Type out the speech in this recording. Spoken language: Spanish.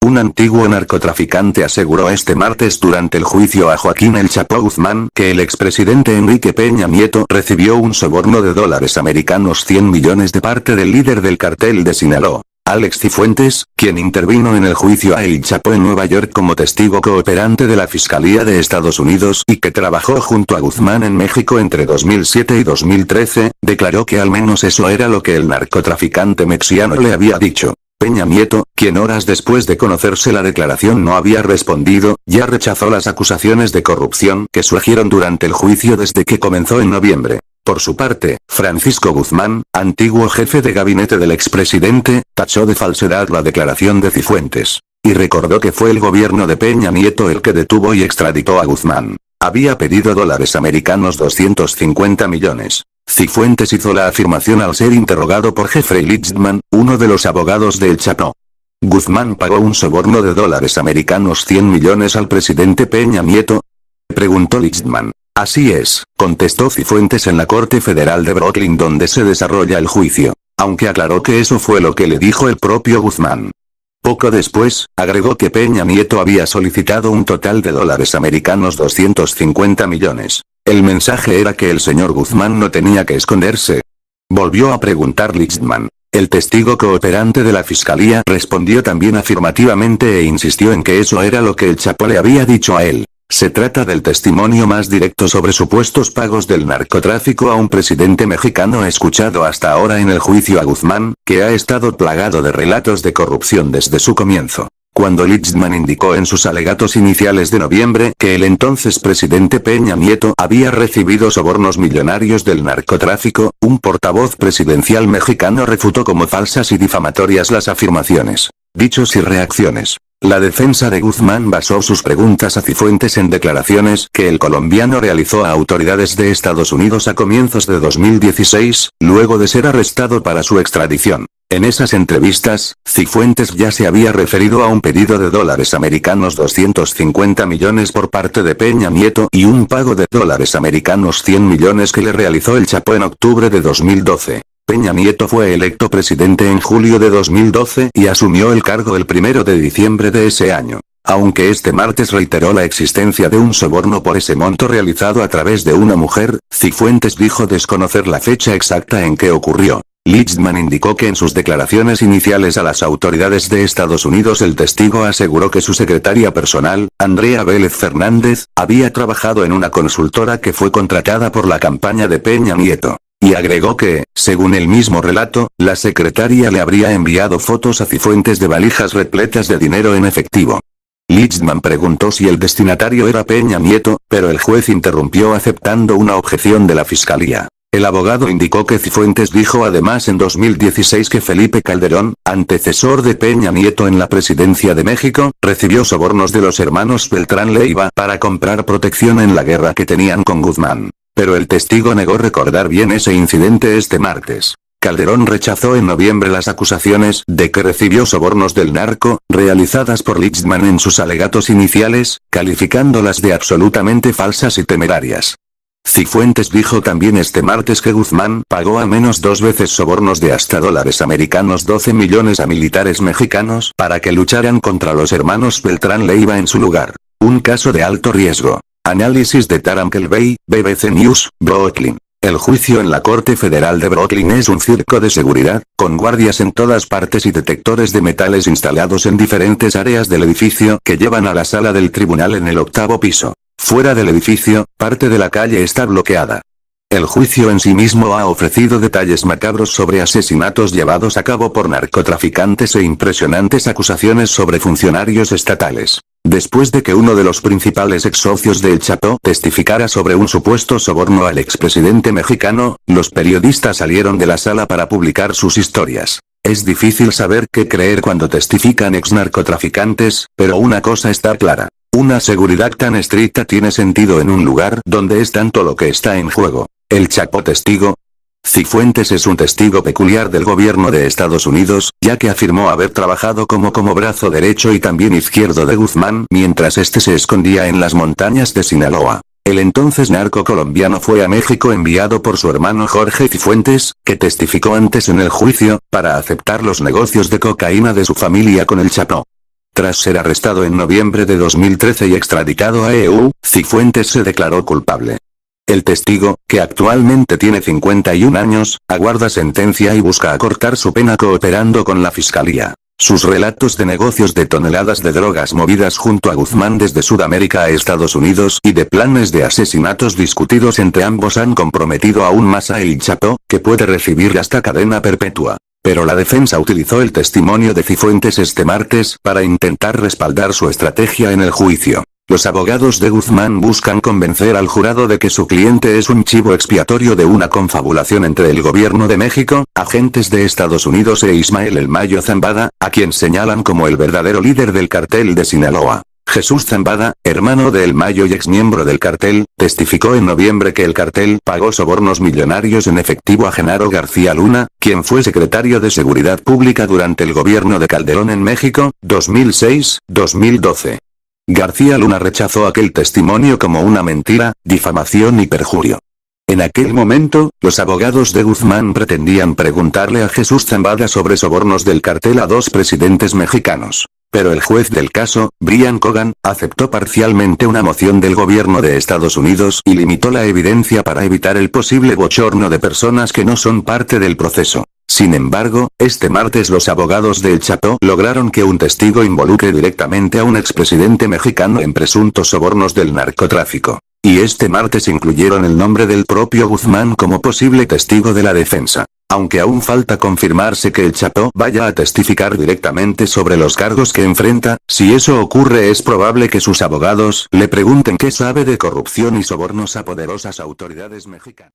Un antiguo narcotraficante aseguró este martes durante el juicio a Joaquín El Chapo Guzmán que el expresidente Enrique Peña Nieto recibió un soborno de dólares americanos 100 millones de parte del líder del cartel de Sinaloa, Alex Cifuentes, quien intervino en el juicio a El Chapo en Nueva York como testigo cooperante de la Fiscalía de Estados Unidos y que trabajó junto a Guzmán en México entre 2007 y 2013, declaró que al menos eso era lo que el narcotraficante mexiano le había dicho. Peña Nieto, quien horas después de conocerse la declaración no había respondido, ya rechazó las acusaciones de corrupción que surgieron durante el juicio desde que comenzó en noviembre. Por su parte, Francisco Guzmán, antiguo jefe de gabinete del expresidente, tachó de falsedad la declaración de Cifuentes. Y recordó que fue el gobierno de Peña Nieto el que detuvo y extraditó a Guzmán. Había pedido dólares americanos 250 millones. Cifuentes hizo la afirmación al ser interrogado por Jeffrey Lichtman, uno de los abogados de El Chapo. ¿Guzmán pagó un soborno de dólares americanos 100 millones al presidente Peña Nieto?, preguntó Lichtman. Así es, contestó Cifuentes en la Corte Federal de Brooklyn donde se desarrolla el juicio, aunque aclaró que eso fue lo que le dijo el propio Guzmán. Poco después, agregó que Peña Nieto había solicitado un total de dólares americanos 250 millones. El mensaje era que el señor Guzmán no tenía que esconderse. Volvió a preguntar Lichtman. El testigo cooperante de la fiscalía respondió también afirmativamente e insistió en que eso era lo que el Chapo le había dicho a él. Se trata del testimonio más directo sobre supuestos pagos del narcotráfico a un presidente mexicano escuchado hasta ahora en el juicio a Guzmán, que ha estado plagado de relatos de corrupción desde su comienzo. Cuando Lichtman indicó en sus alegatos iniciales de noviembre que el entonces presidente Peña Nieto había recibido sobornos millonarios del narcotráfico, un portavoz presidencial mexicano refutó como falsas y difamatorias las afirmaciones, dichos y reacciones. La defensa de Guzmán basó sus preguntas a Cifuentes en declaraciones que el colombiano realizó a autoridades de Estados Unidos a comienzos de 2016, luego de ser arrestado para su extradición. En esas entrevistas, Cifuentes ya se había referido a un pedido de dólares americanos 250 millones por parte de Peña Nieto y un pago de dólares americanos 100 millones que le realizó el Chapo en octubre de 2012. Peña Nieto fue electo presidente en julio de 2012 y asumió el cargo el 1 de diciembre de ese año. Aunque este martes reiteró la existencia de un soborno por ese monto realizado a través de una mujer, Cifuentes dijo desconocer la fecha exacta en que ocurrió. Lichtman indicó que en sus declaraciones iniciales a las autoridades de Estados Unidos el testigo aseguró que su secretaria personal, Andrea Vélez Fernández, había trabajado en una consultora que fue contratada por la campaña de Peña Nieto. Y agregó que, según el mismo relato, la secretaria le habría enviado fotos a Cifuentes de valijas repletas de dinero en efectivo. Lichtman preguntó si el destinatario era Peña Nieto, pero el juez interrumpió aceptando una objeción de la fiscalía. El abogado indicó que Cifuentes dijo además en 2016 que Felipe Calderón, antecesor de Peña Nieto en la presidencia de México, recibió sobornos de los hermanos Beltrán Leiva para comprar protección en la guerra que tenían con Guzmán. Pero el testigo negó recordar bien ese incidente este martes. Calderón rechazó en noviembre las acusaciones de que recibió sobornos del narco, realizadas por Lichtman en sus alegatos iniciales, calificándolas de absolutamente falsas y temerarias. Cifuentes dijo también este martes que Guzmán pagó al menos 2 veces sobornos de hasta dólares americanos 12 millones a militares mexicanos para que lucharan contra los hermanos Beltrán Leiva en su lugar. Un caso de alto riesgo. Análisis de Taran Kelvey, BBC News, Brooklyn. El juicio en la Corte Federal de Brooklyn es un circo de seguridad, con guardias en todas partes y detectores de metales instalados en diferentes áreas del edificio que llevan a la sala del tribunal en el 8º piso. Fuera del edificio, parte de la calle está bloqueada. El juicio en sí mismo ha ofrecido detalles macabros sobre asesinatos llevados a cabo por narcotraficantes e impresionantes acusaciones sobre funcionarios estatales. Después de que uno de los principales ex socios de El Chapo testificara sobre un supuesto soborno al expresidente mexicano, los periodistas salieron de la sala para publicar sus historias. Es difícil saber qué creer cuando testifican ex narcotraficantes, pero una cosa está clara. Una seguridad tan estricta tiene sentido en un lugar donde es tanto lo que está en juego. El Chapo testigo. Cifuentes es un testigo peculiar del gobierno de Estados Unidos, ya que afirmó haber trabajado como brazo derecho y también izquierdo de Guzmán mientras este se escondía en las montañas de Sinaloa. El entonces narco colombiano fue a México enviado por su hermano Jorge Cifuentes, que testificó antes en el juicio, para aceptar los negocios de cocaína de su familia con el Chapo. Tras ser arrestado en noviembre de 2013 y extraditado a EU, Cifuentes se declaró culpable. El testigo, que actualmente tiene 51 años, aguarda sentencia y busca acortar su pena cooperando con la fiscalía. Sus relatos de negocios de toneladas de drogas movidas junto a Guzmán desde Sudamérica a Estados Unidos y de planes de asesinatos discutidos entre ambos han comprometido aún más a El Chapo, que puede recibir hasta cadena perpetua. Pero la defensa utilizó el testimonio de Cifuentes este martes para intentar respaldar su estrategia en el juicio. Los abogados de Guzmán buscan convencer al jurado de que su cliente es un chivo expiatorio de una confabulación entre el gobierno de México, agentes de Estados Unidos e Ismael El Mayo Zambada, a quien señalan como el verdadero líder del cartel de Sinaloa. Jesús Zambada, hermano de El Mayo y exmiembro del cartel, testificó en noviembre que el cartel pagó sobornos millonarios en efectivo a Genaro García Luna, quien fue secretario de Seguridad Pública durante el gobierno de Calderón en México, 2006-2012. García Luna rechazó aquel testimonio como una mentira, difamación y perjurio. En aquel momento, los abogados de Guzmán pretendían preguntarle a Jesús Zambada sobre sobornos del cartel a dos presidentes mexicanos. Pero el juez del caso, Brian Cogan, aceptó parcialmente una moción del gobierno de Estados Unidos y limitó la evidencia para evitar el posible bochorno de personas que no son parte del proceso. Sin embargo, este martes los abogados de El Chapo lograron que un testigo involucre directamente a un expresidente mexicano en presuntos sobornos del narcotráfico. Y este martes incluyeron el nombre del propio Guzmán como posible testigo de la defensa. Aunque aún falta confirmarse que El Chapo vaya a testificar directamente sobre los cargos que enfrenta, si eso ocurre es probable que sus abogados le pregunten qué sabe de corrupción y sobornos a poderosas autoridades mexicanas.